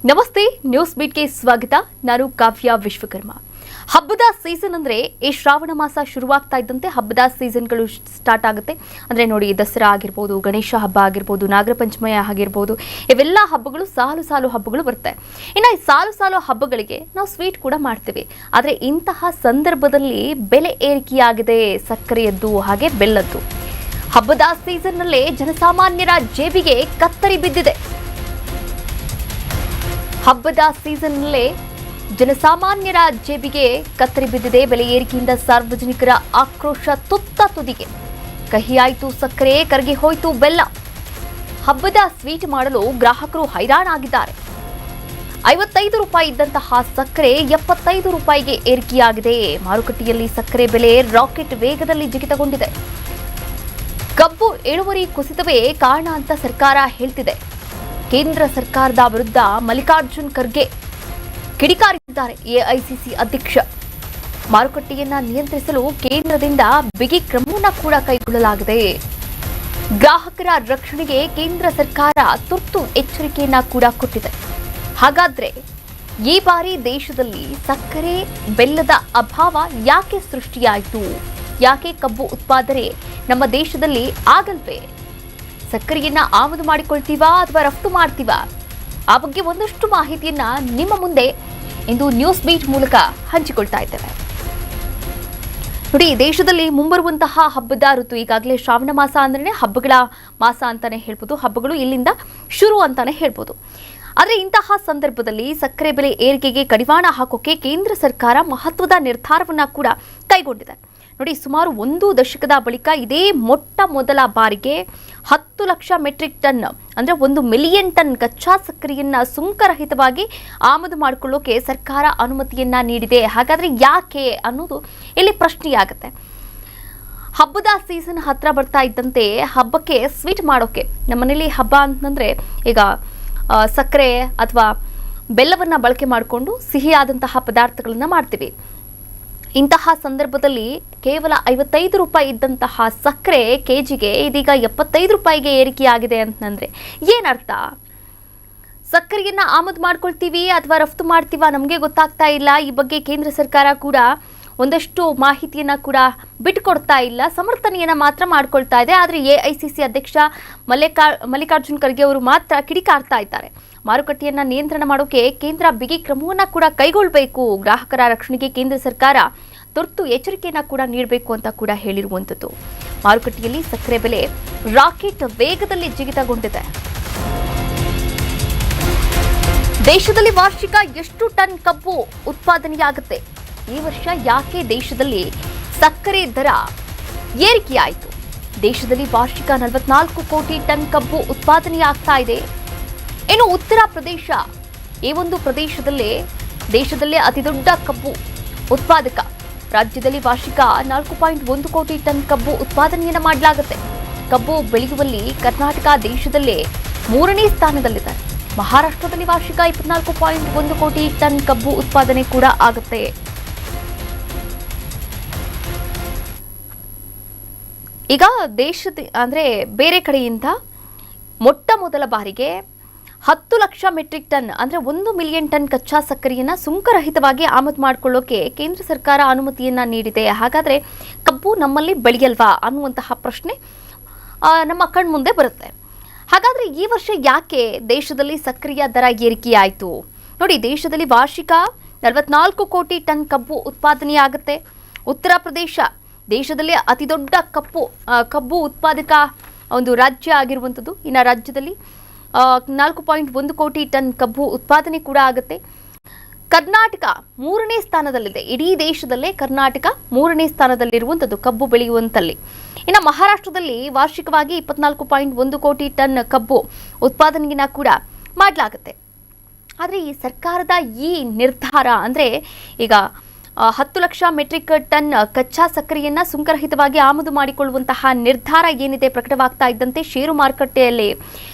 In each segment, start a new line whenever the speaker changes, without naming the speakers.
ನಮಸ್ತೆ ನ್ಯೂಸ್ ಬೀಟ್ಗೆ ಸ್ವಾಗತ. ನಾನು ಕಾವ್ಯ ವಿಶ್ವಕರ್ಮ. ಹಬ್ಬದ ಸೀಸನ್ ಅಂದ್ರೆ ಈ ಶ್ರಾವಣ ಮಾಸ ಶುರುವಾಗ್ತಾ ಇದ್ದಂತೆ ಹಬ್ಬದ ಸೀಸನ್ಗಳು ಸ್ಟಾರ್ಟ್ ಆಗುತ್ತೆ. ಅಂದ್ರೆ ನೋಡಿ, ದಸರಾ ಆಗಿರ್ಬೋದು, ಗಣೇಶ ಹಬ್ಬ ಆಗಿರ್ಬೋದು, ನಾಗರ ಪಂಚಮಿ ಆಗಿರ್ಬೋದು, ಇವೆಲ್ಲ ಹಬ್ಬಗಳು ಸಾಲು ಹಬ್ಬಗಳು ಬರುತ್ತೆ. ಇನ್ನು ಈ ಸಾಲು ಹಬ್ಬಗಳಿಗೆ ನಾವು ಸ್ವೀಟ್ ಕೂಡ ಮಾಡ್ತೀವಿ. ಆದರೆ ಇಂತಹ ಸಂದರ್ಭದಲ್ಲಿ ಬೆಲೆ ಏರಿಕೆಯಾಗಿದೆ, ಸಕ್ಕರೆಯದ್ದು ಹಾಗೆ ಬೆಲ್ಲದ್ದು. ಹಬ್ಬದ ಸೀಸನ್ನಲ್ಲೇ ಜನಸಾಮಾನ್ಯರ ಜೇಬಿಗೆ ಕತ್ತರಿ ಬಿದ್ದಿದೆ. ಹಬ್ಬದ ಸೀಸನ್ನಲ್ಲೇ ಜನಸಾಮಾನ್ಯರ ಜೇಬಿಗೆ ಕತ್ತರಿ ಬಿದ್ದಿದೆ. ಬೆಲೆ ಏರಿಕೆಯಿಂದ ಸಾರ್ವಜನಿಕರ ಆಕ್ರೋಶ ತುತ್ತ ತುದಿಗೆ. ಕಹಿಯಾಯಿತು ಸಕ್ಕರೆ, ಕರಗಿ ಹೋಯಿತು ಬೆಲ್ಲ. ಹಬ್ಬದ ಸ್ವೀಟ್ ಮಾಡಲು ಗ್ರಾಹಕರು ಹೈರಾಣಾಗಿದ್ದಾರೆ. 55 ರೂಪಾಯಿ ಇದ್ದಂತಹ ಸಕ್ಕರೆ 75 ರೂಪಾಯಿಗೆ ಏರಿಕೆಯಾಗಿದೆ. ಮಾರುಕಟ್ಟೆಯಲ್ಲಿ ಸಕ್ಕರೆ ಬೆಲೆ ರಾಕೆಟ್ ವೇಗದಲ್ಲಿ ಜಿಗಿತಗೊಂಡಿದೆ. ಕಬ್ಬು ಇಳುವರಿ ಕುಸಿತವೇ ಕಾರಣ ಅಂತ ಸರ್ಕಾರ ಹೇಳ್ತಿದೆ. ಕೇಂದ್ರ ಸರ್ಕಾರದ ವಿರುದ್ಧ ಮಲ್ಲಿಕಾರ್ಜುನ್ ಖರ್ಗೆ ಕಿಡಿಕಾರಿದ್ದಾರೆ. ಎಐಸಿಸಿ ಅಧ್ಯಕ್ಷ. ಮಾರುಕಟ್ಟೆಯನ್ನ ನಿಯಂತ್ರಿಸಲು ಕೇಂದ್ರದಿಂದ ಬಿಗಿ ಕ್ರಮವನ್ನ ಕೂಡ ಕೈಗೊಳ್ಳಲಾಗಿದೆ. ಗ್ರಾಹಕರ ರಕ್ಷಣೆಗೆ ಕೇಂದ್ರ ಸರ್ಕಾರ ತುರ್ತು ಎಚ್ಚರಿಕೆಯನ್ನ ಕೂಡ ಕೊಟ್ಟಿದೆ. ಹಾಗಾದ್ರೆ ಈ ಬಾರಿ ದೇಶದಲ್ಲಿ ಸಕ್ಕರೆ ಬೆಲ್ಲದ ಅಭಾವ ಯಾಕೆ ಸೃಷ್ಟಿಯಾಯಿತು? ಯಾಕೆ ಕಬ್ಬು ಉತ್ಪಾದನೆ ನಮ್ಮ ದೇಶದಲ್ಲಿ ಆಗಲ್ವೇ? ಸಕ್ಕರೆಯನ್ನ ಆಮದು ಮಾಡಿಕೊಳ್ತೀವಾ ಅಥವಾ ರಫ್ತು ಮಾಡ್ತೀವಾ? ಆ ಬಗ್ಗೆ ಒಂದಷ್ಟು ಮಾಹಿತಿಯನ್ನ ನಿಮ್ಮ ಮುಂದೆ ಇಂದು ನ್ಯೂಸ್ ಬೀಟ್ ಮೂಲಕ ಹಂಚಿಕೊಳ್ತಾ ಇದ್ದೇವೆ. ನೋಡಿ, ದೇಶದಲ್ಲಿ ಮುಂಬರುವಂತಹ ಹಬ್ಬದ ಋತು. ಈಗಾಗಲೇ ಶ್ರಾವಣ ಮಾಸ ಅಂದ್ರೆ ಹಬ್ಬಗಳ ಮಾಸ ಅಂತಾನೆ ಹೇಳ್ಬೋದು. ಹಬ್ಬಗಳು ಇಲ್ಲಿಂದ ಶುರು ಅಂತಾನೆ ಹೇಳ್ಬೋದು. ಆದರೆ ಇಂತಹ ಸಂದರ್ಭದಲ್ಲಿ ಸಕ್ಕರೆ ಬೆಲೆ ಏರಿಕೆಗೆ ಕಡಿವಾಣ ಹಾಕೋಕೆ ಕೇಂದ್ರ ಸರ್ಕಾರ ಮಹತ್ವದ ನಿರ್ಧಾರವನ್ನ ಕೂಡ ಕೈಗೊಂಡಿದೆ. ನೋಡಿ, ಸುಮಾರು 1 ದಶಕದ ಬಳಿಕ ಇದೇ ಮೊಟ್ಟ ಮೊದಲ ಬಾರಿಗೆ 10 ಲಕ್ಷ ಮೆಟ್ರಿಕ್ ಟನ್ ಅಂದ್ರೆ 1 ಮಿಲಿಯನ್ ಟನ್ ಕಚ್ಚಾ ಸಕ್ಕರೆಯನ್ನ ಸುಂಕರಹಿತವಾಗಿ ಆಮದು ಮಾಡಿಕೊಳ್ಳೋಕೆ ಸರ್ಕಾರ ಅನುಮತಿಯನ್ನ ನೀಡಿದೆ. ಹಾಗಾದ್ರೆ ಯಾಕೆ ಅನ್ನೋದು ಇಲ್ಲಿ ಪ್ರಶ್ನೆಯಾಗುತ್ತೆ. ಹಬ್ಬದ ಸೀಸನ್ ಹತ್ರ ಬರ್ತಾ ಇದ್ದಂತೆ ಹಬ್ಬಕ್ಕೆ ಸ್ವೀಟ್ ಮಾಡೋಕೆ, ನಮ್ಮನೇಲಿ ಹಬ್ಬ ಅಂತಂದ್ರೆ ಈಗ ಸಕ್ಕರೆ ಅಥವಾ ಬೆಲ್ಲವನ್ನ ಬಳಕೆ ಮಾಡಿಕೊಂಡು ಸಿಹಿಯಾದಂತಹ ಪದಾರ್ಥಗಳನ್ನ ಮಾಡ್ತೀವಿ. ಇಂತಹ ಸಂದರ್ಭದಲ್ಲಿ ಕೇವಲ 55 ರೂಪಾಯಿ ಇದ್ದಂತಹ ಸಕ್ಕರೆ ಕೆಜಿಗೆ ಇದೀಗ 75 ರೂಪಾಯಿಗೆ ಏರಿಕೆಯಾಗಿದೆ ಅಂತಂದ್ರೆ ಏನರ್ಥ? ಸಕ್ಕರೆಯನ್ನ ಆಮದು ಮಾಡ್ಕೊಳ್ತೀವಿ ಅಥವಾ ರಫ್ತು ಮಾಡ್ತೀವಾ ನಮಗೆ ಗೊತ್ತಾಗ್ತಾ ಇಲ್ಲ. ಈ ಬಗ್ಗೆ ಕೇಂದ್ರ ಸರ್ಕಾರ ಕೂಡ ಒಂದಷ್ಟು ಮಾಹಿತಿಯನ್ನ ಕೂಡ ಬಿಟ್ಟುಕೊಡ್ತಾ ಇಲ್ಲ, ಸಮರ್ಥನೆಯನ್ನ ಮಾತ್ರ ಮಾಡ್ಕೊಳ್ತಾ ಇದೆ. ಆದರೆ ಎಐಸಿಸಿ ಅಧ್ಯಕ್ಷ ಮಲ್ಲಿಕಾರ್ಜುನ್ ಖರ್ಗೆ ಅವರು ಮಾತ್ರ ಕಿಡಿಕಾರ್ತಾ ಇದ್ದಾರೆ. ಮಾರುಕಟ್ಟೆಯನ್ನ ನಿಯಂತ್ರಣ ಮಾಡೋಕೆ ಕೇಂದ್ರ ಬಿಗಿ ಕ್ರಮವನ್ನ ಕೂಡ ಕೈಗೊಳ್ಳಬೇಕು. ಗ್ರಾಹಕರ ರಕ್ಷಣೆಗೆ ಕೇಂದ್ರ ಸರ್ಕಾರ ತುರ್ತು ಎಚ್ಚರಿಕೆಯನ್ನ ಕೂಡ ನೀಡಬೇಕು ಅಂತ ಕೂಡ ಹೇಳಿರುವಂಥದ್ದು. ಮಾರುಕಟ್ಟೆಯಲ್ಲಿ ಸಕ್ಕರೆ ಬೆಲೆ ರಾಕೆಟ್ ವೇಗದಲ್ಲಿ ಜಿಗಿತಗೊಂಡಿದೆ. ದೇಶದಲ್ಲಿ ವಾರ್ಷಿಕ ಎಷ್ಟು ಟನ್ ಕಬ್ಬು ಉತ್ಪಾದನೆಯಾಗುತ್ತೆ? ಈ ವರ್ಷ ಯಾಕೆ ದೇಶದಲ್ಲಿ ಸಕ್ಕರೆ ದರ ಏರಿಕೆಯಾಯಿತು? ದೇಶದಲ್ಲಿ ವಾರ್ಷಿಕ 44 ಕೋಟಿ ಟನ್ ಕಬ್ಬು ಉತ್ಪಾದನೆಯಾಗ್ತಾ ಇದೆ. ಇನ್ನು ಉತ್ತರ ಪ್ರದೇಶ ಈ ಒಂದು ಪ್ರದೇಶದಲ್ಲೇ ದೇಶದಲ್ಲೇ ಅತಿದೊಡ್ಡ ಕಬ್ಬು ಉತ್ಪಾದಕ. ರಾಜ್ಯದಲ್ಲಿ ವಾರ್ಷಿಕ 4.1 ಕೋಟಿ ಟನ್ ಕಬ್ಬು ಉತ್ಪಾದನೆಯನ್ನು ಮಾಡಲಾಗುತ್ತೆ. ಕಬ್ಬು ಬೆಳೆಯುವಲ್ಲಿ ಕರ್ನಾಟಕ ದೇಶದಲ್ಲೇ 3ನೇ ಸ್ಥಾನದಲ್ಲಿದೆ. ಮಹಾರಾಷ್ಟ್ರದಲ್ಲಿ ವಾರ್ಷಿಕ 24.1 ಕೋಟಿ ಟನ್ ಕಬ್ಬು ಉತ್ಪಾದನೆ ಕೂಡ ಆಗುತ್ತೆ. ಈಗ ದೇಶದ ಅಂದ್ರೆ ಬೇರೆ ಕಡೆಯಿಂದ ಮೊಟ್ಟ ಮೊದಲ ಬಾರಿಗೆ 10 ಲಕ್ಷ ಮೆಟ್ರಿಕ್ ಟನ್ ಅಂದ್ರೆ 1 ಮಿಲಿಯನ್ ಟನ್ ಕಚ್ಚಾ ಸಕ್ಕರೆಯನ್ನ ಸುಂಕರಹಿತವಾಗಿ ಆಮದು ಮಾಡಿಕೊಳ್ಳೋಕೆ ಕೇಂದ್ರ ಸರ್ಕಾರ ಅನುಮತಿಯನ್ನ ನೀಡಿದೆ. ಹಾಗಾದ್ರೆ ಕಬ್ಬು ನಮ್ಮಲ್ಲಿ ಬೆಳೆಯಲ್ವಾ ಅನ್ನುವಂತಹ ಪ್ರಶ್ನೆ ನಮ್ಮ ಕಣ್ಮುಂದೆ ಬರುತ್ತೆ. ಹಾಗಾದ್ರೆ ಈ ವರ್ಷ ಯಾಕೆ ದೇಶದಲ್ಲಿ ಸಕ್ಕರೆಯ ದರ ಏರಿಕೆಯಾಯಿತು? ನೋಡಿ, ದೇಶದಲ್ಲಿ ವಾರ್ಷಿಕ 44 ಕೋಟಿ ಟನ್ ಕಬ್ಬು ಉತ್ಪಾದನೆಯಾಗುತ್ತೆ. ಉತ್ತರ ಪ್ರದೇಶ ದೇಶದಲ್ಲಿ ಅತಿ ದೊಡ್ಡ ಕಬ್ಬು ಉತ್ಪಾದಕ ಒಂದು ರಾಜ್ಯ ಆಗಿರುವಂಥದ್ದು. ಇನ್ನು ರಾಜ್ಯದಲ್ಲಿ 4.1 ಕೋಟಿ ಟನ್ ಕಬ್ಬು ಉತ್ಪಾದನೆ ಕೂಡ ಆಗುತ್ತೆ. ಕರ್ನಾಟಕ 3ನೇ ಸ್ಥಾನದಲ್ಲಿದೆ. ಇಡೀ ದೇಶದಲ್ಲೇ ಕರ್ನಾಟಕ 3ನೇ ಸ್ಥಾನದಲ್ಲಿರುವಂಥದ್ದು ಕಬ್ಬು ಬೆಳೆಯುವಂತಲ್ಲಿ. ಇನ್ನು ಮಹಾರಾಷ್ಟ್ರದಲ್ಲಿ ವಾರ್ಷಿಕವಾಗಿ 24.1 ಕೋಟಿ ಟನ್ ಕಬ್ಬು ಉತ್ಪಾದನೆಯನ್ನ ಕೂಡ ಮಾಡಲಾಗುತ್ತೆ. ಆದರೆ ಈ ಸರ್ಕಾರದ ಈ ನಿರ್ಧಾರ ಅಂದರೆ ಈಗ 10 ಲಕ್ಷ ಮೆಟ್ರಿಕ್ ಟನ್ ಕಚ್ಚಾ ಸಕ್ಕರೆಯನ್ನ ಸುಂಕರಹಿತವಾಗಿ ಆಮದು ಮಾಡಿಕೊಳ್ಳುವಂತಹ ನಿರ್ಧಾರ ಏನಿದೆ ಪ್ರಕಟವಾಗ್ತಾ ಇದ್ದಂತೆ ಷೇರು ಮಾರುಕಟ್ಟೆಯಲ್ಲಿ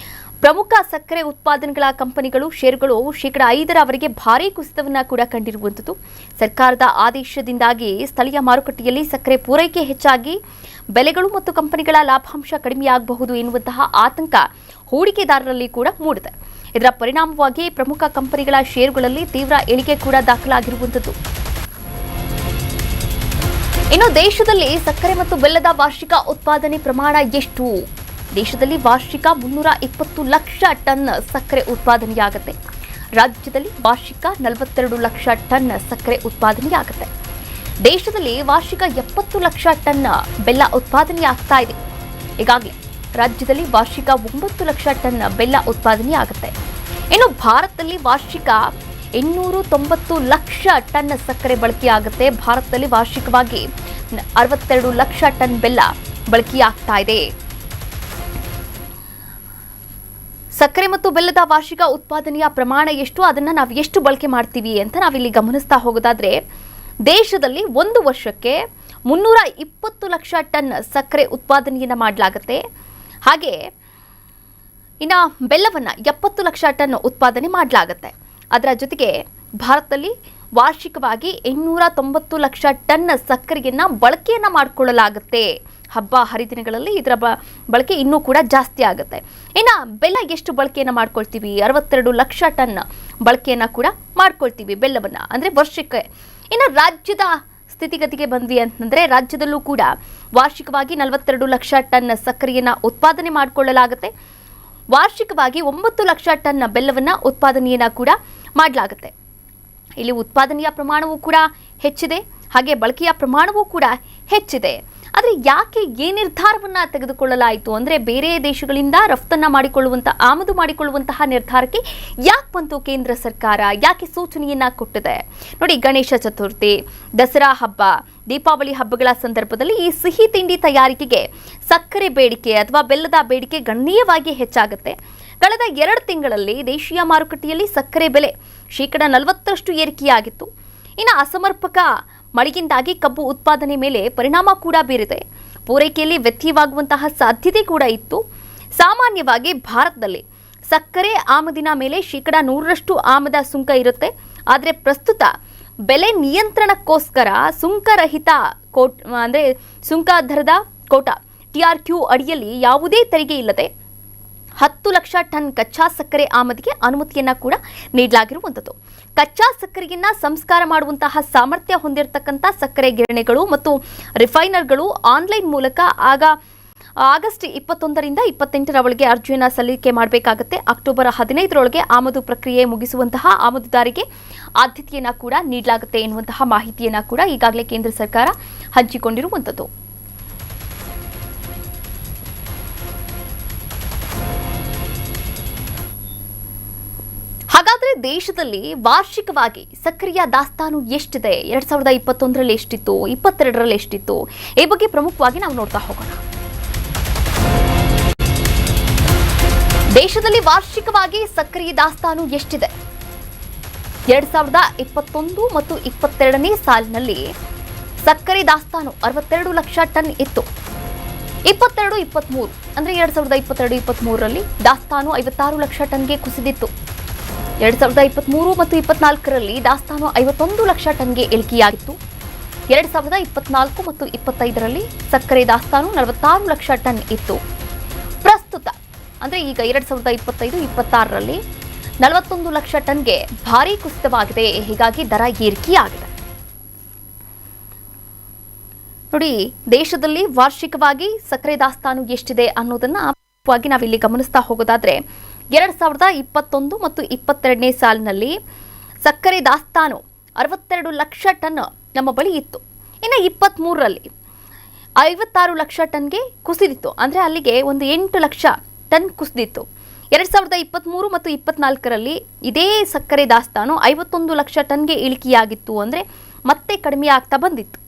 ಪ್ರಮುಖ ಸಕ್ಕರೆ ಉತ್ಪಾದನೆಗಳ ಕಂಪನಿಗಳು ಷೇರುಗಳು ಶೇಕಡ 5 ಭಾರೀ ಕುಸಿತವನ್ನ ಕೂಡ ಕಂಡಿರುವಂಥದ್ದು. ಸರ್ಕಾರದ ಆದೇಶದಿಂದಾಗಿ ಸ್ಥಳೀಯ ಮಾರುಕಟ್ಟೆಯಲ್ಲಿ ಸಕ್ಕರೆ ಪೂರೈಕೆ ಹೆಚ್ಚಾಗಿ ಬೆಲೆಗಳು ಮತ್ತು ಕಂಪನಿಗಳ ಲಾಭಾಂಶ ಕಡಿಮೆಯಾಗಬಹುದು ಎನ್ನುವಂತಹ ಆತಂಕ ಹೂಡಿಕೆದಾರರಲ್ಲಿ ಕೂಡ ಮೂಡಿದೆ. ಇದರ ಪರಿಣಾಮವಾಗಿ ಪ್ರಮುಖ ಕಂಪನಿಗಳ ಷೇರುಗಳಲ್ಲಿ ತೀವ್ರ ಇಳಿಕೆ ಕೂಡ ದಾಖಲಾಗಿರುವಂಥದ್ದು. ಇನ್ನು ದೇಶದಲ್ಲಿ ಸಕ್ಕರೆ ಮತ್ತು ಬೆಲ್ಲದ ವಾರ್ಷಿಕ ಉತ್ಪಾದನೆ ಪ್ರಮಾಣ ಎಷ್ಟು? ದೇಶದಲ್ಲಿ ವಾರ್ಷಿಕ 320 ಲಕ್ಷ ಟನ್ ಸಕ್ಕರೆ ಉತ್ಪಾದನೆಯಾಗುತ್ತೆ. ರಾಜ್ಯದಲ್ಲಿ ವಾರ್ಷಿಕ 42 ಲಕ್ಷ ಟನ್ ಸಕ್ಕರೆ ಉತ್ಪಾದನೆಯಾಗುತ್ತೆ. ದೇಶದಲ್ಲಿ ವಾರ್ಷಿಕ 70 ಲಕ್ಷ ಟನ್ ಬೆಲ್ಲ ಉತ್ಪಾದನೆಯಾಗ್ತಾ ಇದೆ. ಈಗಾಗಲೇ ರಾಜ್ಯದಲ್ಲಿ ವಾರ್ಷಿಕ 9 ಲಕ್ಷ ಟನ್ ಬೆಲ್ಲ ಉತ್ಪಾದನೆಯಾಗುತ್ತೆ. ಇನ್ನು ಭಾರತದಲ್ಲಿ ವಾರ್ಷಿಕ 890 ಲಕ್ಷ ಟನ್ ಸಕ್ಕರೆ ಬಳಕೆಯಾಗುತ್ತೆ. ಭಾರತದಲ್ಲಿ ವಾರ್ಷಿಕವಾಗಿ 62 ಲಕ್ಷ ಟನ್ ಬೆಲ್ಲ ಬಳಕೆಯಾಗ್ತಾ ಇದೆ. ಸಕ್ಕರೆ ಮತ್ತು ಬೆಲ್ಲದ ವಾರ್ಷಿಕ ಉತ್ಪಾದನೆಯ ಪ್ರಮಾಣ ಎಷ್ಟು, ಅದನ್ನ ನಾವು ಎಷ್ಟು ಬಳಕೆ ಮಾಡ್ತೀವಿ ಅಂತ ನಾವಿಲ್ಲಿ ಗಮನಿಸ್ತಾ ಹೋಗೋದಾದ್ರೆ, ದೇಶದಲ್ಲಿ ಒಂದು ವರ್ಷಕ್ಕೆ 320 ಲಕ್ಷ ಟನ್ ಸಕ್ಕರೆ ಉತ್ಪಾದನೆಯನ್ನ ಮಾಡಲಾಗುತ್ತೆ. ಹಾಗೆ ಇನ್ನು ಬೆಲ್ಲವನ್ನ 70 ಲಕ್ಷ ಟನ್ ಉತ್ಪಾದನೆ ಮಾಡಲಾಗುತ್ತೆ. ಅದರ ಜೊತೆಗೆ ಭಾರತದಲ್ಲಿ ವಾರ್ಷಿಕವಾಗಿ 890 ಲಕ್ಷ ಟನ್ ಸಕ್ಕರೆಯನ್ನ ಬಳಕೆಯನ್ನ ಮಾಡಿಕೊಳ್ಳಲಾಗುತ್ತೆ. ಹಬ್ಬ ಹರಿದಿನಗಳಲ್ಲಿ ಇದರ ಬಳಕೆ ಇನ್ನೂ ಕೂಡ ಜಾಸ್ತಿ ಆಗುತ್ತೆ. ಇನ್ನು ಬೆಲ್ಲ ಎಷ್ಟು ಬಳಕೆಯನ್ನು ಮಾಡ್ಕೊಳ್ತೀವಿ? 62 ಲಕ್ಷ ಟನ್ ಬಳಕೆಯನ್ನು ಕೂಡ ಮಾಡ್ಕೊಳ್ತೀವಿ ಬೆಲ್ಲವನ್ನು, ಅಂದರೆ ವರ್ಷಕ್ಕೆ. ಇನ್ನು ರಾಜ್ಯದ ಸ್ಥಿತಿಗತಿಗೆ ಬಂದ್ವಿ ಅಂತಂದರೆ, ರಾಜ್ಯದಲ್ಲೂ ಕೂಡ ವಾರ್ಷಿಕವಾಗಿ 42 ಲಕ್ಷ ಟನ್ ಸಕ್ಕರೆಯನ್ನು ಉತ್ಪಾದನೆ ಮಾಡಿಕೊಳ್ಳಲಾಗುತ್ತೆ. ವಾರ್ಷಿಕವಾಗಿ 9 ಲಕ್ಷ ಟನ್ ಬೆಲ್ಲವನ್ನು ಉತ್ಪಾದನೆಯನ್ನು ಕೂಡ ಮಾಡಲಾಗುತ್ತೆ. ಇಲ್ಲಿ ಉತ್ಪಾದನೆಯ ಪ್ರಮಾಣವೂ ಕೂಡ ಹೆಚ್ಚಿದೆ, ಹಾಗೆ ಬಳಕೆಯ ಪ್ರಮಾಣವೂ ಕೂಡ ಹೆಚ್ಚಿದೆ. ಆದರೆ ಯಾಕೆ ಈ ನಿರ್ಧಾರವನ್ನು ತೆಗೆದುಕೊಳ್ಳಲಾಯಿತು ಅಂದರೆ, ಬೇರೆ ದೇಶಗಳಿಂದ ರಫ್ತನ್ನು ಆಮದು ಮಾಡಿಕೊಳ್ಳುವಂತಹ ನಿರ್ಧಾರಕ್ಕೆ ಯಾಕೆ ಬಂತು ಕೇಂದ್ರ ಸರ್ಕಾರ? ಯಾಕೆ ಸೂಚನೆಯನ್ನ ಕೊಟ್ಟಿದೆ? ನೋಡಿ, ಗಣೇಶ ಚತುರ್ಥಿ, ದಸರಾ ಹಬ್ಬ, ದೀಪಾವಳಿ ಹಬ್ಬಗಳ ಸಂದರ್ಭದಲ್ಲಿ ಈ ಸಿಹಿ ತಿಂಡಿ ತಯಾರಿಕೆಗೆ ಸಕ್ಕರೆ ಬೇಡಿಕೆ ಅಥವಾ ಬೆಲ್ಲದ ಬೇಡಿಕೆ ಗಣನೀಯವಾಗಿ ಹೆಚ್ಚಾಗುತ್ತೆ. ಕಳೆದ 2 ತಿಂಗಳಲ್ಲಿ ದೇಶೀಯ ಮಾರುಕಟ್ಟೆಯಲ್ಲಿ ಸಕ್ಕರೆ ಬೆಲೆ ಶೇಕಡ 40ರಷ್ಟು ಏರಿಕೆಯಾಗಿತ್ತು. ಇನ್ನು ಅಸಮರ್ಪಕ ಮಳೆಯಿಂದಾಗಿ ಕಬ್ಬು ಉತ್ಪಾದನೆ ಮೇಲೆ ಪರಿಣಾಮ ಕೂಡ ಬೀರಿದೆ. ಪೂರೈಕೆಯಲ್ಲಿ ವ್ಯತ್ಯಯವಾಗುವಂತಹ ಸಾಧ್ಯತೆ ಕೂಡ ಇತ್ತು. ಸಾಮಾನ್ಯವಾಗಿ ಭಾರತದಲ್ಲಿ ಸಕ್ಕರೆ ಆಮದಿನ ಮೇಲೆ ಶೇಕಡ 100ರಷ್ಟು ಆಮದ ಸುಂಕ ಇರುತ್ತೆ. ಆದರೆ ಪ್ರಸ್ತುತ ಬೆಲೆ ನಿಯಂತ್ರಣಕ್ಕೋಸ್ಕರ ಸುಂಕರಹಿತ ಸುಂಕ ದರದ ಕೋಟಾ TRQ ಅಡಿಯಲ್ಲಿ ಯಾವುದೇ ತೆರಿಗೆ ಇಲ್ಲದೆ 10 ಲಕ್ಷ ಟನ್ ಕಚ್ಚಾ ಸಕ್ಕರೆ ಆಮದಿಗೆ ಅನುಮತಿಯನ್ನ ಕೂಡ ನೀಡಲಾಗಿರುವಂಥದ್ದು. ಕಚ್ಚಾ ಸಕ್ಕರೆಯನ್ನ ಸಂಸ್ಕಾರ ಮಾಡುವಂತಹ ಸಾಮರ್ಥ್ಯ ಹೊಂದಿರತಕ್ಕಂಥ ಸಕ್ಕರೆ ಗಿರಣಿಗಳು ಮತ್ತು ರಿಫೈನರ್ಗಳು ಆನ್ಲೈನ್ ಮೂಲಕ ಆಗಸ್ಟ್ 21ರಿಂದ 28ರವರೆಗೆ ಅರ್ಜಿಯನ್ನು ಸಲ್ಲಿಕೆ ಮಾಡಬೇಕಾಗುತ್ತೆ. ಅಕ್ಟೋಬರ್ 15ರೊಳಗೆ ಆಮದು ಪ್ರಕ್ರಿಯೆ ಮುಗಿಸುವಂತಹ ಆಮದುದಾರಿಗೆ ಆದ್ಯತೆಯನ್ನ ಕೂಡ ನೀಡಲಾಗುತ್ತೆ ಎನ್ನುವಂತಹ ಮಾಹಿತಿಯನ್ನ ಕೂಡ ಈಗಾಗಲೇ ಕೇಂದ್ರ ಸರ್ಕಾರ ಹಂಚಿಕೊಂಡಿರುವಂಥದ್ದು. ಹಾಗಾದರೆ ದೇಶದಲ್ಲಿ ವಾರ್ಷಿಕವಾಗಿ ಸಕ್ಕರೆಯ ದಾಸ್ತಾನು ಎಷ್ಟಿದೆ? 2021ರಲ್ಲಿ ಎಷ್ಟಿತ್ತು, 22ರಲ್ಲಿ ಎಷ್ಟಿತ್ತು? ಈ ಬಗ್ಗೆ ಪ್ರಮುಖವಾಗಿ ನಾವು ನೋಡ್ತಾ ಹೋಗೋಣ. ದೇಶದಲ್ಲಿ ವಾರ್ಷಿಕವಾಗಿ ಸಕ್ಕರೆಯ ದಾಸ್ತಾನು ಎಷ್ಟಿದೆ? 2021 ಮತ್ತು 22ನೇ ಸಾಲಿನಲ್ಲಿ ಸಕ್ಕರೆ ದಾಸ್ತಾನು 62 ಲಕ್ಷ ಟನ್ ಇತ್ತು. 22-23 ಅಂದ್ರೆ 2022-23ರಲ್ಲಿ ದಾಸ್ತಾನು 56 ಲಕ್ಷ ಟನ್ಗೆ ಕುಸಿದಿತ್ತು. 2023 ಮತ್ತು 24ರಲ್ಲಿ ದಾಸ್ತಾನು 51 ಲಕ್ಷ ಟನ್ಗೆ ಇಳಿಕೆಯಾಗಿತ್ತು. 2024 ಮತ್ತು 25ರಲ್ಲಿ ಸಕ್ಕರೆ ದಾಸ್ತಾನು 46 ಲಕ್ಷ ಟನ್ ಇತ್ತು. ಪ್ರಸ್ತುತ ಅಂದ್ರೆ ಈಗ 2025-26ರಲ್ಲಿ 41 ಲಕ್ಷ ಟನ್ಗೆ ಭಾರೀ ಕುಸಿತವಾಗಿದೆ. ಹೀಗಾಗಿ ದರ ಏರಿಕೆಯಾಗಿದೆ. ನೋಡಿ, ದೇಶದಲ್ಲಿ ವಾರ್ಷಿಕವಾಗಿ ಸಕ್ಕರೆ ದಾಸ್ತಾನು ಎಷ್ಟಿದೆ ಅನ್ನೋದನ್ನ ನಾವಿಲ್ಲಿ ಗಮನಿಸ್ತಾ ಹೋಗೋದಾದ್ರೆ, 2021 ಮತ್ತು 22ನೇ ಸಾಲಿನಲ್ಲಿ ಸಕ್ಕರೆ ದಾಸ್ತಾನು 62 ಲಕ್ಷ ಟನ್ ನಮ್ಮ ಬಳಿ ಇತ್ತು. ಇನ್ನು 23ರಲ್ಲಿ 56 ಲಕ್ಷ ಟನ್ಗೆ ಕುಸಿದಿತ್ತು. ಅಂದರೆ ಅಲ್ಲಿಗೆ ಒಂದು 8 ಲಕ್ಷ ಟನ್ ಕುಸಿದಿತ್ತು. 2023 ಮತ್ತು 24ರಲ್ಲಿ ಇದೇ ಸಕ್ಕರೆ ದಾಸ್ತಾನು 51 ಲಕ್ಷ ಟನ್ಗೆ ಇಳಿಕೆಯಾಗಿತ್ತು. ಅಂದರೆ ಮತ್ತೆ ಕಡಿಮೆ ಆಗ್ತಾ ಬಂದಿತ್ತು.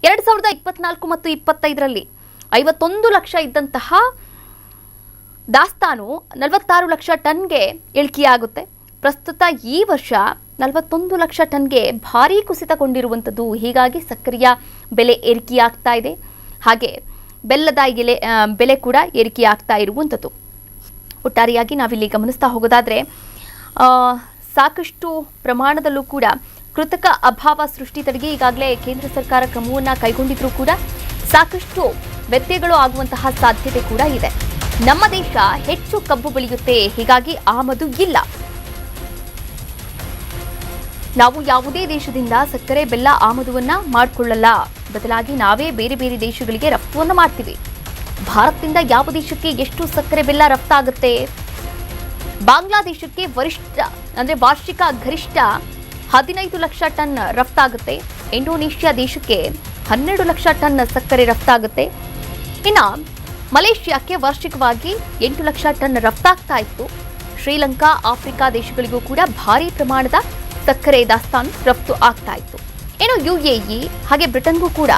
2024 ಮತ್ತು 25ರಲ್ಲಿ 51 ಲಕ್ಷ ಇದ್ದಂತಹ ದಾಸ್ತಾನು 46 ಲಕ್ಷ ಟನ್ಗೆ ಇಳಿಕೆಯಾಗುತ್ತೆ. ಪ್ರಸ್ತುತ ಈ ವರ್ಷ 41 ಲಕ್ಷ ಟನ್ಗೆ ಭಾರೀ ಕುಸಿತಗೊಂಡಿರುವಂಥದ್ದು. ಹೀಗಾಗಿ ಸಕ್ಕರೆಯ ಬೆಲೆ ಏರಿಕೆಯಾಗ್ತಾ ಇದೆ. ಹಾಗೆ ಬೆಲ್ಲದ ಬೆಲೆ ಕೂಡ ಏರಿಕೆಯಾಗ್ತಾ ಇರುವಂಥದ್ದು. ಒಟ್ಟಾರೆಯಾಗಿ ನಾವಿಲ್ಲಿ ಗಮನಿಸ್ತಾ ಹೋಗೋದಾದರೆ ಸಾಕಷ್ಟು ಪ್ರಮಾಣದಲ್ಲೂ ಕೂಡ ಕೃತಕ ಅಭಾವ ಸೃಷ್ಟಿ ತಡೆಗೆ ಈಗಾಗಲೇ ಕೇಂದ್ರ ಸರ್ಕಾರ ಕ್ರಮವನ್ನು ಕೈಗೊಂಡಿದ್ರೂ ಕೂಡ ಸಾಕಷ್ಟು ವ್ಯತ್ಯಯಗಳು ಆಗುವಂತಹ ಸಾಧ್ಯತೆ ಕೂಡ ಇದೆ. ನಮ್ಮ ದೇಶ ಹೆಚ್ಚು ಕಬ್ಬು ಬೆಳೆಯುತ್ತೆ, ಹೀಗಾಗಿ ಆಮದು ಇಲ್ಲ. ನಾವು ಯಾವುದೇ ದೇಶದಿಂದ ಸಕ್ಕರೆ ಬೆಲ್ಲ ಆಮದುವನ್ನ ಮಾಡಿಕೊಳ್ಳಲ್ಲ, ಬದಲಾಗಿ ನಾವೇ ಬೇರೆ ಬೇರೆ ದೇಶಗಳಿಗೆ ರಫ್ತುವನ್ನು ಮಾಡ್ತೀವಿ. ಭಾರತದಿಂದ ಯಾವ ದೇಶಕ್ಕೆ ಎಷ್ಟು ಸಕ್ಕರೆ ಬೆಲ್ಲ ರಫ್ತಾಗುತ್ತೆ? ಬಾಂಗ್ಲಾದೇಶಕ್ಕೆ ವಾರ್ಷಿಕ ಗರಿಷ್ಠ 15 ಲಕ್ಷ ಟನ್ ರಫ್ತಾಗುತ್ತೆ. ಇಂಡೋನೇಷ್ಯಾ ದೇಶಕ್ಕೆ 12 ಲಕ್ಷ ಟನ್ ಸಕ್ಕರೆ ರಫ್ತಾಗುತ್ತೆ. ಇನ್ನು ಮಲೇಷ್ಯಾಕ್ಕೆ ವಾರ್ಷಿಕವಾಗಿ 8 ಲಕ್ಷ ಟನ್ ರಫ್ತಾಗ್ತಾ ಇತ್ತು. ಶ್ರೀಲಂಕಾ, ಆಫ್ರಿಕಾ ದೇಶಗಳಿಗೂ ಕೂಡ ಭಾರೀ ಪ್ರಮಾಣದ ಸಕ್ಕರೆ ದಾಸ್ತಾನು ರಫ್ತು ಆಗ್ತಾ ಇತ್ತು. ಇನ್ನು UAE ಹಾಗೆ ಬ್ರಿಟನ್ಗೂ ಕೂಡ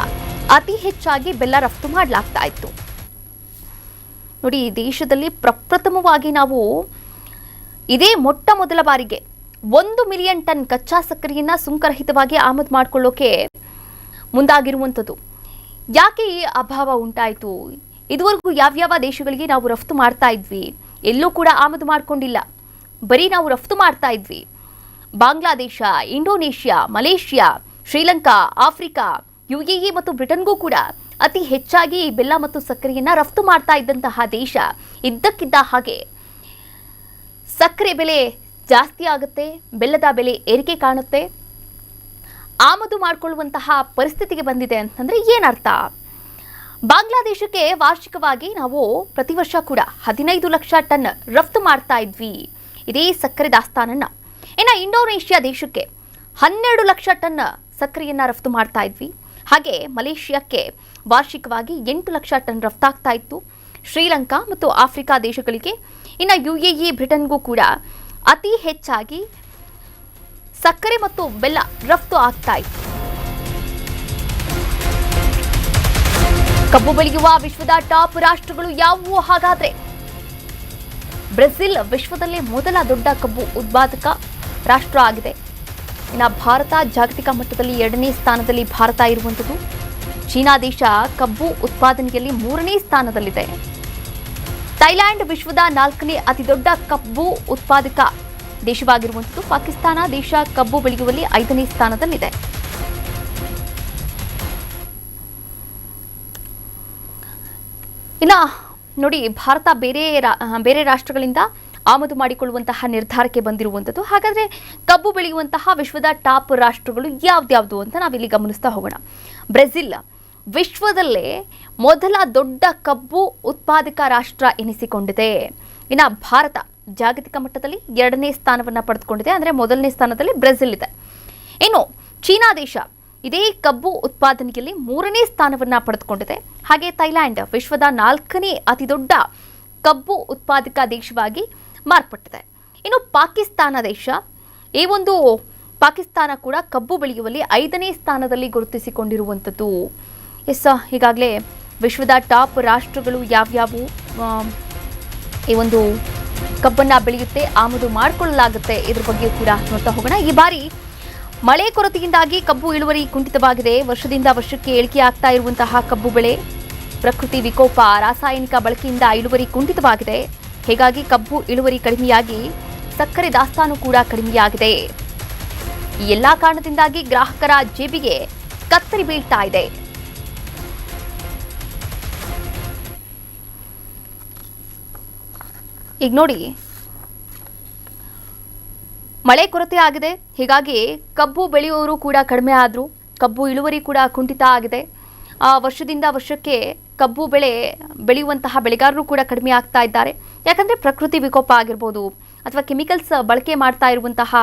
ಅತಿ ಹೆಚ್ಚಾಗಿ ಬೆಲ್ಲ ರಫ್ತು ಮಾಡಲಾಗ್ತಾ ಇತ್ತು. ನೋಡಿ, ದೇಶದಲ್ಲಿ ಪ್ರಪ್ರಥಮವಾಗಿ ನಾವು ಇದೇ ಮೊಟ್ಟ ಮೊದಲ ಬಾರಿಗೆ 1 ಮಿಲಿಯನ್ ಟನ್ ಕಚ್ಚಾ ಸಕ್ಕರೆಯನ್ನ ಸುಂಕರಹಿತವಾಗಿ ಆಮದು ಮಾಡಿಕೊಳ್ಳೋಕೆ ಮುಂದಾಗಿರುವಂಥದ್ದು. ಯಾಕೆ ಈ ಅಭಾವ ಉಂಟಾಯಿತು? ಇದುವರೆಗೂ ಯಾವ್ಯಾವ ದೇಶಗಳಿಗೆ ನಾವು ರಫ್ತು ಮಾಡ್ತಾ ಇದ್ವಿ? ಎಲ್ಲೂ ಕೂಡ ಆಮದು ಮಾಡಿಕೊಂಡಿಲ್ಲ, ಬರೀ ನಾವು ರಫ್ತು ಮಾಡ್ತಾ ಇದ್ವಿ. Bangladesh, Indonesia, Malaysia, Sri Lanka, Africa, UAE ಮತ್ತು ಬ್ರಿಟನ್ಗೂ ಕೂಡ ಅತಿ ಹೆಚ್ಚಾಗಿ ಬೆಲ್ಲ ಮತ್ತು ಸಕ್ಕರೆಯನ್ನ ರಫ್ತು ಮಾಡ್ತಾ ಇದ್ದಂತಹ ದೇಶ. ಇದ್ದಕ್ಕಿದ್ದ ಹಾಗೆ ಸಕ್ಕರೆ ಬೆಲೆ ಜಾಸ್ತಿ ಆಗುತ್ತೆ, ಬೆಲ್ಲದ ಬೆಲೆ ಏರಿಕೆ ಕಾಣುತ್ತೆ, ಆಮದು ಮಾಡಿಕೊಳ್ಳುವಂತಹ ಪರಿಸ್ಥಿತಿಗೆ ಬಂದಿದೆ ಅಂತಂದ್ರೆ ಏನರ್ಥ? ಬಾಂಗ್ಲಾದೇಶಕ್ಕೆ ವಾರ್ಷಿಕವಾಗಿ ನಾವು ಪ್ರತಿ ವರ್ಷ ಕೂಡ 15 ಲಕ್ಷ ಟನ್ ರಫ್ತು ಮಾಡ್ತಾ ಇದ್ವಿ ಇದೇ ಸಕ್ಕರೆ ದಾಸ್ತಾನನ್ನ. ಇನ್ನು ಇಂಡೋನೇಷ್ಯಾ ದೇಶಕ್ಕೆ 12 ಲಕ್ಷ ಟನ್ ಸಕ್ಕರೆಯನ್ನ ರಫ್ತು ಮಾಡ್ತಾ ಇದ್ವಿ. ಹಾಗೆ ಮಲೇಷ್ಯಾಕ್ಕೆ ವಾರ್ಷಿಕವಾಗಿ 8 ಲಕ್ಷ ಟನ್ ರಫ್ತಾಗ್ತಾ ಇತ್ತು. ಶ್ರೀಲಂಕಾ ಮತ್ತು ಆಫ್ರಿಕಾ ದೇಶಗಳಿಗೆ, ಇನ್ನು UAE, ಬ್ರಿಟನ್ಗೂ ಕೂಡ ಅತಿ ಹೆಚ್ಚಾಗಿ ಸಕ್ಕರೆ ಮತ್ತು ಬೆಲ್ಲ ರಫ್ತು ಆಗ್ತಾ ಇತ್ತು. ಕಬ್ಬು ಬೆಳೆಯುವ ವಿಶ್ವದ ಟಾಪ್ ರಾಷ್ಟ್ರಗಳು ಯಾವುವು ಹಾಗಾದ್ರೆ? ಬ್ರೆಜಿಲ್ ವಿಶ್ವದಲ್ಲೇ ಮೊದಲ ದೊಡ್ಡ ಕಬ್ಬು ಉತ್ಪಾದಕ ರಾಷ್ಟ್ರ ಆಗಿದೆ. ಇನ್ನು ಭಾರತ ಜಾಗತಿಕ ಮಟ್ಟದಲ್ಲಿ 2ನೇ ಸ್ಥಾನದಲ್ಲಿ ಭಾರತ ಇರುವಂಥದ್ದು. ಚೀನಾ ದೇಶ ಕಬ್ಬು ಉತ್ಪಾದನೆಯಲ್ಲಿ 3ನೇ ಸ್ಥಾನದಲ್ಲಿದೆ. ಥೈಲ್ಯಾಂಡ್ ವಿಶ್ವದ 4ನೇ ಅತಿ ದೊಡ್ಡ ಕಬ್ಬು ಉತ್ಪಾದಕ ದೇಶವಾಗಿರುವಂಥದ್ದು. ಪಾಕಿಸ್ತಾನ ದೇಶ ಕಬ್ಬು ಬೆಳೆಯುವಲ್ಲಿ 5ನೇ ಸ್ಥಾನದಲ್ಲಿದೆ. ಇನ್ನು ನೋಡಿ, ಭಾರತ ಬೇರೆ ರಾಷ್ಟ್ರಗಳಿಂದ ಆಮದು ಮಾಡಿಕೊಳ್ಳುವಂತಹ ನಿರ್ಧಾರಕ್ಕೆ ಬಂದಿರುವಂಥದ್ದು. ಹಾಗಾದ್ರೆ ಕಬ್ಬು ಬೆಳೆಯುವಂತಹ ವಿಶ್ವದ ಟಾಪ್ ರಾಷ್ಟ್ರಗಳು ಯಾವ್ದ್ಯಾವ್ದು ಅಂತ ನಾವಿಲ್ಲಿ ಗಮನಿಸ್ತಾ ಹೋಗೋಣ. ಬ್ರೆಜಿಲ್ ವಿಶ್ವದಲ್ಲೇ ಮೊದಲ ದೊಡ್ಡ ಕಬ್ಬು ಉತ್ಪಾದಕ ರಾಷ್ಟ್ರ ಎನಿಸಿಕೊಂಡಿದೆ. ಇನ್ನು ಭಾರತ ಜಾಗತಿಕ ಮಟ್ಟದಲ್ಲಿ 2ನೇ ಸ್ಥಾನವನ್ನು ಪಡೆದುಕೊಂಡಿದೆ. ಅಂದರೆ ಮೊದಲನೇ ಸ್ಥಾನದಲ್ಲಿ ಬ್ರೆಜಿಲ್ ಇದೆ. ಇನ್ನು ಚೀನಾ ದೇಶ ಇದೇ ಕಬ್ಬು ಉತ್ಪಾದನೆಯಲ್ಲಿ 3ನೇ ಸ್ಥಾನವನ್ನು ಪಡೆದುಕೊಂಡಿದೆ. ಹಾಗೆ ಥೈಲ್ಯಾಂಡ್ ವಿಶ್ವದ 4ನೇ ಅತಿ ದೊಡ್ಡ ಕಬ್ಬು ಉತ್ಪಾದಕ ದೇಶವಾಗಿ ಮಾರ್ಪಟ್ಟಿದೆ. ಇನ್ನು ಪಾಕಿಸ್ತಾನ ದೇಶ, ಈ ಒಂದು ಪಾಕಿಸ್ತಾನ ಕೂಡ ಕಬ್ಬು ಬೆಳೆಯುವಲ್ಲಿ 5ನೇ ಸ್ಥಾನದಲ್ಲಿ ಗುರುತಿಸಿಕೊಂಡಿರುವಂಥದ್ದು. ಈಗಾಗಲೇ ವಿಶ್ವದ ಟಾಪ್ ರಾಷ್ಟ್ರಗಳು ಯಾವ್ಯಾವು ಈ ಒಂದು ಕಬ್ಬನ್ನು ಬೆಳೆಯುತ್ತೆ, ಆಮದು ಮಾಡಿಕೊಳ್ಳಲಾಗುತ್ತೆ, ಇದ್ರ ಬಗ್ಗೆ ಕೂಡ ನೋಡ್ತಾ ಹೋಗೋಣ. ಈ ಬಾರಿ ಮಳೆ ಕೊರತೆಯಿಂದಾಗಿ ಕಬ್ಬು ಇಳುವರಿ ಕುಂಠಿತವಾಗಿದೆ. ವರ್ಷದಿಂದ ವರ್ಷಕ್ಕೆ ಇಳಿಕೆ ಆಗ್ತಾ ಇರುವಂತಹ ಕಬ್ಬು ಬೆಳೆ, ಪ್ರಕೃತಿ ವಿಕೋಪ, ರಾಸಾಯನಿಕ ಬಳಕೆಯಿಂದ ಇಳುವರಿ ಕುಂಠಿತವಾಗಿದೆ. ಹೀಗಾಗಿ ಕಬ್ಬು ಇಳುವರಿ ಕಡಿಮೆಯಾಗಿ ಸಕ್ಕರೆ ದಾಸ್ತಾನು ಕೂಡ ಕಡಿಮೆಯಾಗಿದೆ. ಈ ಎಲ್ಲಾ ಕಾರಣದಿಂದಾಗಿ ಗ್ರಾಹಕರ ಜೇಬಿಗೆ ಕತ್ತರಿ ಬೀಳ್ತಾ ಇದೆ. ಈಗ ನೋಡಿ, ಮಳೆ ಕೊರತೆ ಆಗಿದೆ. ಹೀಗಾಗಿ ಕಬ್ಬು ಬೆಳೆಯುವವರು ಕೂಡ ಕಡಿಮೆ ಆದ್ರು, ಕಬ್ಬು ಇಳುವರಿ ಕೂಡ ಕುಂಠಿತ ಆಗಿದೆ. ವರ್ಷದಿಂದ ವರ್ಷಕ್ಕೆ ಕಬ್ಬು ಬೆಳೆಯುವಂತಹ ಬೆಳೆಗಾರರು ಕೂಡ ಕಡಿಮೆ ಆಗ್ತಾ ಇದ್ದಾರೆ. ಯಾಕಂದ್ರೆ ಪ್ರಕೃತಿ ವಿಕೋಪ ಆಗಿರಬಹುದು ಅಥವಾ ಕೆಮಿಕಲ್ಸ್ ಬಳಕೆ ಮಾಡ್ತಾ ಇರುವಂತಹ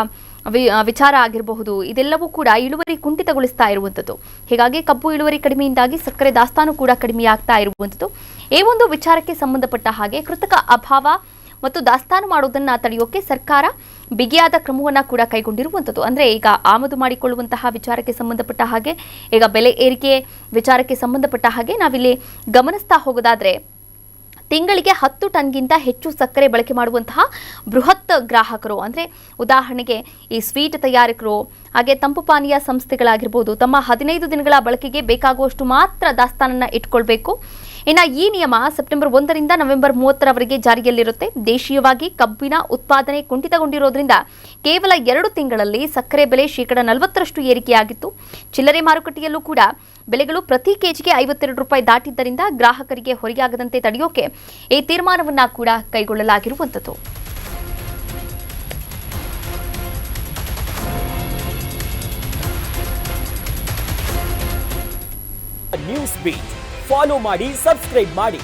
ವಿಚಾರ ಆಗಿರಬಹುದು, ಇದೆಲ್ಲವೂ ಕೂಡ ಇಳುವರಿ ಕುಂಠಿತಗೊಳಿಸ್ತಾ ಇರುವಂಥದ್ದು. ಹೀಗಾಗಿ ಕಬ್ಬು ಇಳುವರಿ ಕಡಿಮೆಯಿಂದಾಗಿ ಸಕ್ಕರೆ ದಾಸ್ತಾನು ಕೂಡ ಕಡಿಮೆ ಆಗ್ತಾ ಇರುವಂಥದ್ದು. ಈ ಒಂದು ವಿಚಾರಕ್ಕೆ ಸಂಬಂಧಪಟ್ಟ ಹಾಗೆ ಕೃತಕ ಅಭಾವ ಮತ್ತು ದಾಸ್ತಾನು ಮಾಡೋದನ್ನ ತಡೆಯೋಕೆ ಸರ್ಕಾರ ಬಿಗಿಯಾದ ಕ್ರಮವನ್ನ ಕೂಡ ಕೈಗೊಂಡಿರುವಂಥದ್ದು. ಅಂದ್ರೆ ಈಗ ಆಮದು ಮಾಡಿಕೊಳ್ಳುವಂತಹ ವಿಚಾರಕ್ಕೆ ಸಂಬಂಧಪಟ್ಟ ಹಾಗೆ, ಈಗ ಬೆಲೆ ಏರಿಕೆ ವಿಚಾರಕ್ಕೆ ಸಂಬಂಧಪಟ್ಟ ಹಾಗೆ ನಾವಿಲ್ಲಿ ಗಮನಿಸ್ತಾ ಹೋಗೋದಾದ್ರೆ, ತಿಂಗಳಿಗೆ 10 ಟನ್ಗಿಂತ ಹೆಚ್ಚು ಸಕ್ಕರೆ ಬಳಕೆ ಮಾಡುವಂತಹ ಬೃಹತ್ ಗ್ರಾಹಕರು, ಅಂದರೆ ಉದಾಹರಣೆಗೆ ಈ ಸ್ವೀಟ್ ತಯಾರಕರು ಹಾಗೆ ತಂಪು ಪಾನೀಯ ಸಂಸ್ಥೆಗಳಾಗಿರ್ಬೋದು, ತಮ್ಮ 15 ದಿನಗಳ ಬಳಕೆಗೆ ಬೇಕಾಗುವಷ್ಟು ಮಾತ್ರ ದಾಸ್ತಾನನ್ನ ಇಟ್ಕೊಳ್ಬೇಕು. ಇನ್ನು ಈ ನಿಯಮ ಸೆಪ್ಟೆಂಬರ್ 1ರಿಂದ ನವೆಂಬರ್ 30ರವರೆಗೆ ಜಾರಿಯಲ್ಲಿರುತ್ತೆ. ದೇಶೀಯವಾಗಿ ಕಬ್ಬಿನ ಉತ್ಪಾದನೆ ಕುಂಠಿತಗೊಂಡಿರೋದ್ರಿಂದ ಕೇವಲ 2 ತಿಂಗಳಲ್ಲಿ ಸಕ್ಕರೆ ಬೆಲೆ 40% ಏರಿಕೆಯಾಗಿತ್ತು. ಚಿಲ್ಲರೆ ಮಾರುಕಟ್ಟೆಯಲ್ಲೂ ಕೂಡ ಬೆಲೆಗಳು ಪ್ರತಿ ಕೆಜಿಗೆ 52 ರೂಪಾಯಿ ದಾಟಿದ್ದರಿಂದ ಗ್ರಾಹಕರಿಗೆ ಹೊರೆಯಾಗದಂತೆ ತಡೆಯೋಕೆ ಈ ತೀರ್ಮಾನವನ್ನ ಕೂಡ ಕೈಗೊಳ್ಳಲಾಗಿರುವಂಥದ್ದು.
ನ್ಯೂಸ್ ಬೀಟ್ ಫಾಲೋ ಮಾಡಿ, ಸಬ್ಸ್ಕ್ರೈಬ್ ಮಾಡಿ.